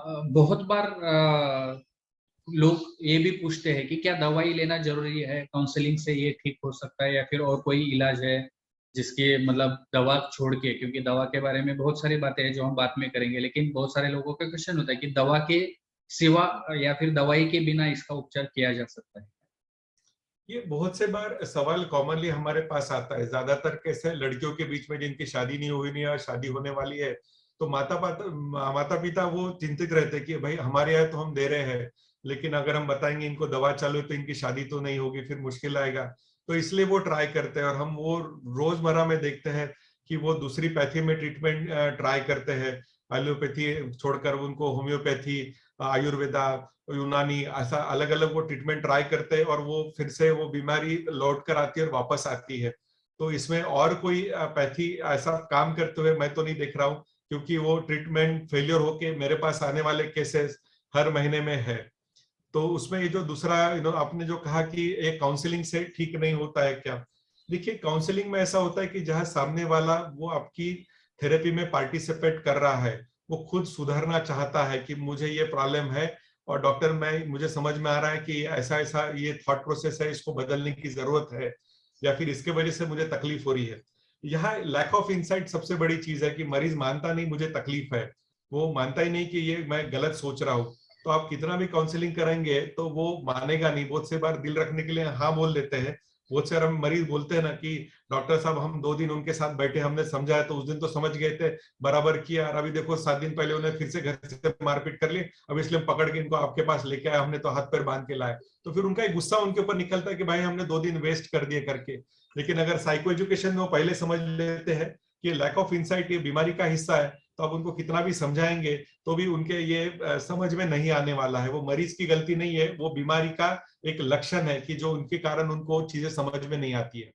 बहुत बार लोग ये भी पूछते हैं कि क्या दवाई लेना जरूरी है, काउंसलिंग से ये ठीक हो सकता है या फिर और कोई इलाज है जिसके मतलब दवा छोड़ के, क्योंकि दवा के बारे में बहुत सारी बातें हैं जो हम बाद में करेंगे, लेकिन बहुत सारे लोगों का क्वेश्चन होता है कि दवा के सिवा या फिर दवाई के बिना इसका उपचार किया जा सकता है। ये बहुत से बार सवाल कॉमनली हमारे पास आता है। ज्यादातर कैसे लड़कियों के बीच में जिनकी शादी नहीं हुई नहीं या शादी होने वाली है, तो माता पिता वो चिंतित रहते हैं कि भाई हमारे यहाँ तो हम दे रहे हैं, लेकिन अगर हम बताएंगे इनको दवा चालू है तो इनकी शादी तो नहीं होगी, फिर मुश्किल आएगा। तो इसलिए वो ट्राई करते हैं, और हम वो रोजमर्रा में देखते हैं कि वो दूसरी पैथी में ट्रीटमेंट ट्राई करते हैं। एलोपैथी छोड़कर उनको होम्योपैथी, आयुर्वेदा, यूनानी, ऐसा अलग अलग वो ट्रीटमेंट ट्राई करते हैं, और वो फिर से वो बीमारी लौट कर आती है और वापस आती है। तो इसमें और कोई पैथी ऐसा काम करते हुए मैं तो नहीं देख रहा हूँ, क्योंकि वो ट्रीटमेंट फेलियर होके मेरे पास आने वाले केसेस हर महीने में है। तो उसमें ये जो दूसरा आपने जो कहा कि एक काउंसलिंग से ठीक नहीं होता है क्या, देखिए काउंसलिंग में ऐसा होता है कि जहां सामने वाला वो आपकी थेरेपी में पार्टिसिपेट कर रहा है, वो खुद सुधरना चाहता है कि मुझे ये प्रॉब्लम है, और डॉक्टर मैं मुझे समझ में आ रहा है कि ऐसा ऐसा ये थॉट प्रोसेस है, इसको बदलने की जरूरत है, या फिर इसके वजह से मुझे तकलीफ हो रही है। यहाँ लैक ऑफ इंसाइट सबसे बड़ी चीज है कि मरीज मानता नहीं मुझे तकलीफ है, वो मानता ही नहीं कि ये मैं गलत सोच रहा हूँ। तो आप कितना भी काउंसलिंग कराएंगे तो वो मानेगा नहीं। बहुत से बार दिल रखने के लिए हाँ बोल देते हैं। बहुत सारे मरीज बोलते हैं ना कि डॉक्टर साहब हम 2 दिन उनके साथ बैठे, हमने समझाया तो उस दिन तो समझ गए थे, बराबर किया, और अभी देखो 7 दिन पहले उन्हें फिर से घर से मारपीट कर ली, अब इसलिए हम पकड़ के इनको आपके पास लेके आए, हमने तो हाथ पैर बांध के लाए। तो फिर उनका एक गुस्सा उनके ऊपर निकलता है कि भाई हमने 2 दिन वेस्ट कर दिए करके। लेकिन अगर साइको एजुकेशन में वो पहले समझ लेते हैं कि लैक ऑफ इंसाइट ये बीमारी का हिस्सा है, तो आप उनको कितना भी समझाएंगे तो भी उनके ये समझ में नहीं आने वाला है। वो मरीज की गलती नहीं है, वो बीमारी का एक लक्षण है कि जो उनके कारण उनको चीजें समझ में नहीं आती है।